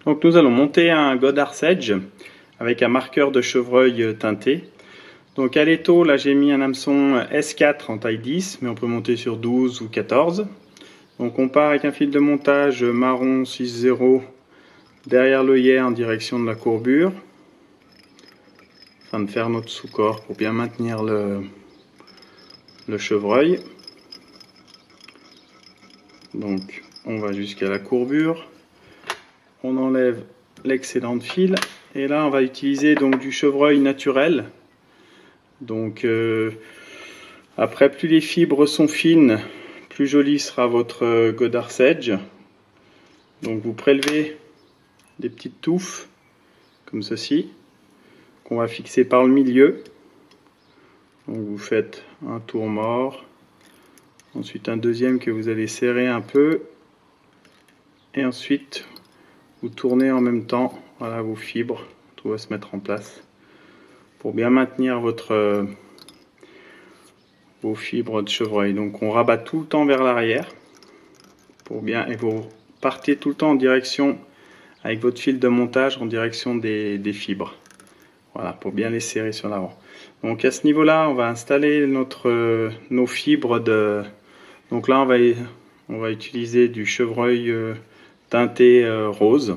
Donc nous allons monter un Godard's Edge avec un marqueur de chevreuil teinté. Donc à l'étau, là j'ai mis un hameçon S4 en taille 10, mais on peut monter sur 12 ou 14. Donc on part avec un fil de montage marron 6,0 derrière l'œillet en direction de la courbure, afin de faire notre sous-corps pour bien maintenir le chevreuil. Donc on va jusqu'à la courbure, on enlève l'excédent de fil et là on va utiliser donc du chevreuil naturel. Donc après, plus les fibres sont fines, plus joli sera votre Godard's Edge. Donc vous prélevez des petites touffes comme ceci qu'on va fixer par le milieu. Donc vous faites un tour mort, ensuite un deuxième que vous allez serrer un peu et ensuite vous tournez en même temps. Voilà, vos fibres, tout va se mettre en place pour bien maintenir vos fibres de chevreuil. Donc on rabat tout le temps vers l'arrière pour bien, et vous partez tout le temps en direction avec votre fil de montage en direction des fibres. Voilà, pour bien les serrer sur l'avant. Donc à ce niveau là on va installer nos fibres de, donc là on va utiliser du chevreuil teinté rose.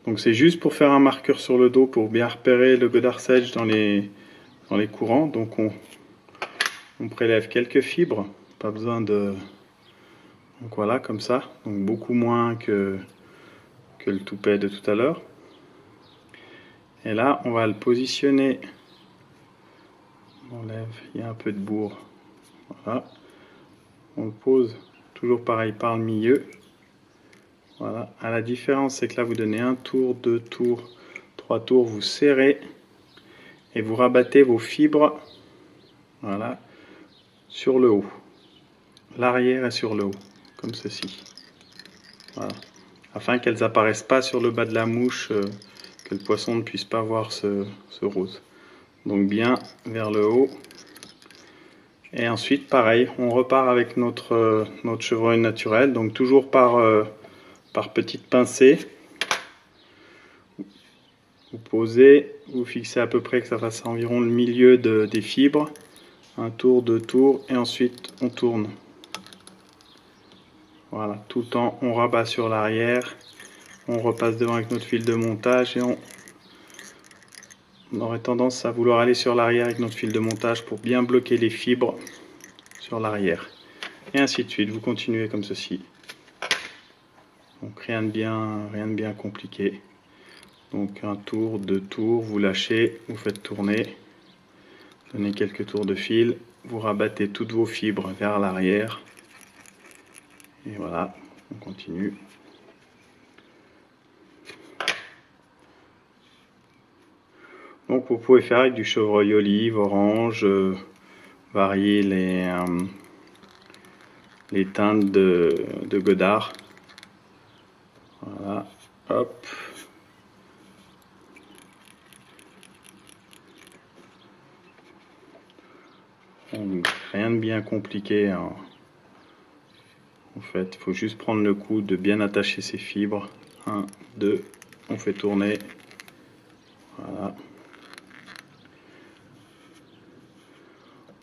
Donc c'est juste pour faire un marqueur sur le dos pour bien repérer le Godard's Edge dans les courants. Donc on prélève quelques fibres, pas besoin de, donc voilà, comme ça, donc beaucoup moins que le toupet de tout à l'heure. Et là on va le positionner, on enlève, il y a un peu de bourre, voilà, on le pose toujours pareil par le milieu. Voilà, à la différence c'est que là vous donnez un tour, deux tours, trois tours, vous serrez et vous rabattez vos fibres, voilà, sur le haut. L'arrière est sur le haut, comme ceci. Voilà, afin qu'elles apparaissent pas sur le bas de la mouche, que le poisson ne puisse pas voir ce rose. Donc bien vers le haut. Et ensuite pareil, on repart avec notre chevreuil naturel, donc toujours par petites pincées. Vous posez, vous fixez à peu près que ça fasse environ le milieu des fibres. Un tour, deux tours, et ensuite on tourne. Voilà, tout le temps on rabat sur l'arrière, on repasse devant avec notre fil de montage et on aurait tendance à vouloir aller sur l'arrière avec notre fil de montage pour bien bloquer les fibres sur l'arrière. Et ainsi de suite, vous continuez comme ceci. Donc rien de bien compliqué. Donc un tour, deux tours, vous lâchez, vous faites tourner, donnez quelques tours de fil, vous rabattez toutes vos fibres vers l'arrière. Et voilà, on continue. Donc vous pouvez faire avec du chevreuil olive, orange, varier les teintes de Godard. Voilà, hop. Donc, rien de bien compliqué, hein. En fait, il faut juste prendre le coup de bien attacher ses fibres. 1, 2, on fait tourner. Voilà.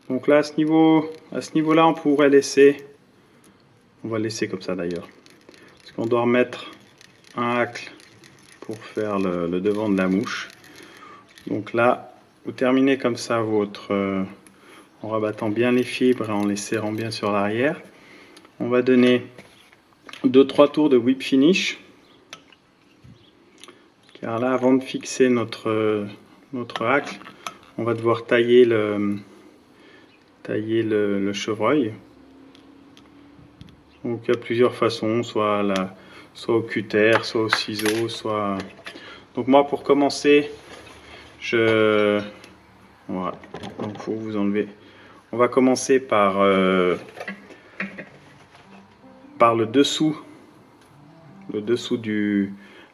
Donc là, à ce niveau-là, on pourrait laisser, on va laisser comme ça d'ailleurs, parce qu'on doit remettre un hacle pour faire le devant de la mouche. Donc là, vous terminez comme ça en rabattant bien les fibres et en les serrant bien sur l'arrière. On va donner 2-3 tours de whip finish, car là, avant de fixer notre hacle, on va devoir tailler le chevreuil. Donc il y a plusieurs façons, soit au cutter, soit au ciseau, soit... Donc moi, pour commencer, voilà, donc faut vous enlever. On va commencer par le dessous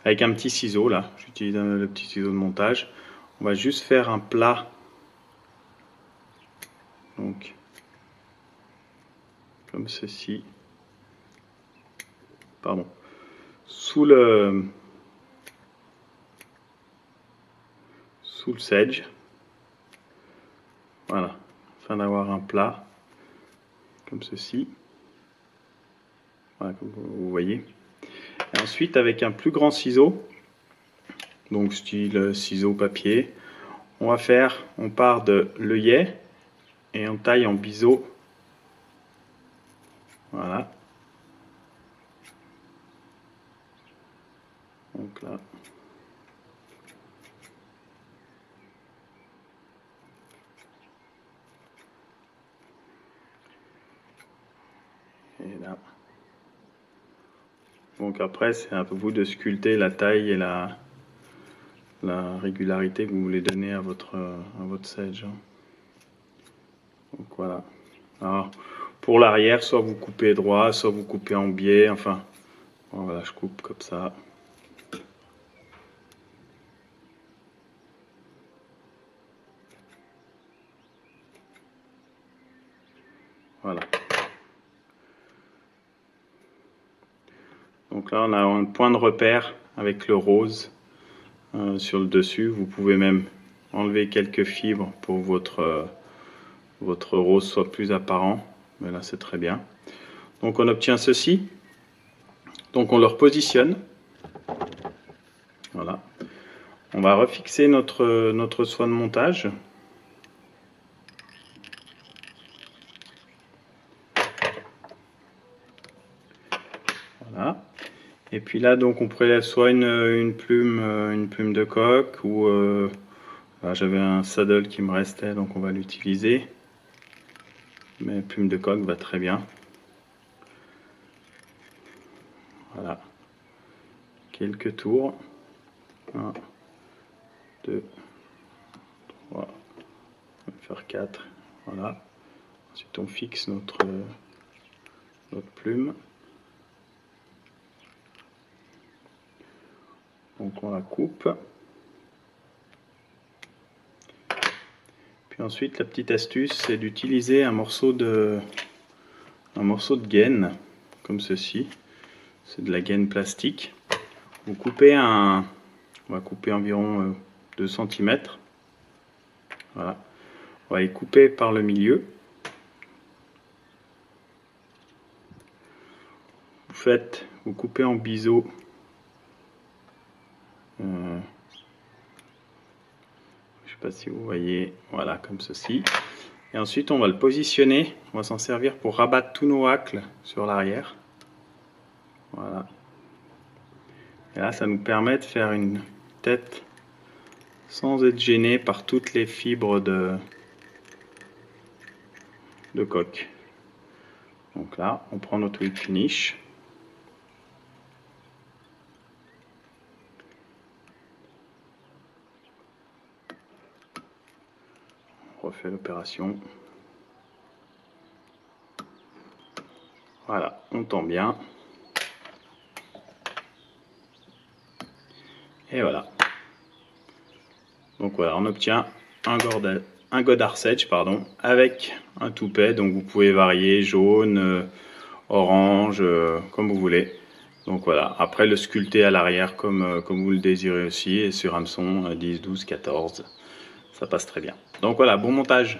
avec un petit ciseau là. J'utilise le petit ciseau de montage. On va juste faire un plat. Donc comme ceci. Pardon. sous le sedge. Voilà, afin d'avoir un plat comme ceci. Voilà, comme vous voyez. Et ensuite, avec un plus grand ciseau, donc style ciseau papier, on part de l'œillet et on taille en biseau. Voilà. Donc là. Et là. Donc après, c'est à vous de sculpter la taille et la régularité que vous voulez donner à votre sedge. Donc voilà. Alors, pour l'arrière, soit vous coupez droit, soit vous coupez en biais. Enfin, voilà, je coupe comme ça. Voilà. Donc là, on a un point de repère avec le rose sur le dessus. Vous pouvez même enlever quelques fibres pour votre rose soit plus apparent. Mais là, c'est très bien. Donc on obtient ceci. Donc on le repositionne. Voilà. On va refixer notre soie de montage. Voilà. Et puis là, donc on prélève soit une plume de coq ou j'avais un saddle qui me restait, donc on va l'utiliser. Mais plume de coq va très bien. Voilà. Quelques tours. 1, 2, 3, on va faire 4. Voilà. Ensuite on fixe notre plume. Donc on la coupe. Puis ensuite la petite astuce, c'est d'utiliser un morceau de gaine comme ceci. C'est de la gaine plastique. Vous coupez on va couper environ 2 cm. Voilà. On va les couper par le milieu. Vous coupez en biseau. Je ne sais pas si vous voyez, voilà, comme ceci. Et ensuite, on va le positionner. On va s'en servir pour rabattre tous nos hacles sur l'arrière. Voilà. Et là, ça nous permet de faire une tête sans être gêné par toutes les fibres de coque. Donc là, on prend notre whip finish. On refait l'opération. Voilà, on tend bien. Et voilà. Donc voilà, on obtient un Goddard Sedge avec un toupet. Donc vous pouvez varier jaune, orange, comme vous voulez. Donc voilà, après le sculpter à l'arrière comme vous le désirez aussi. Et sur hameçon 10, 12, 14, ça passe très bien. Donc voilà, bon montage.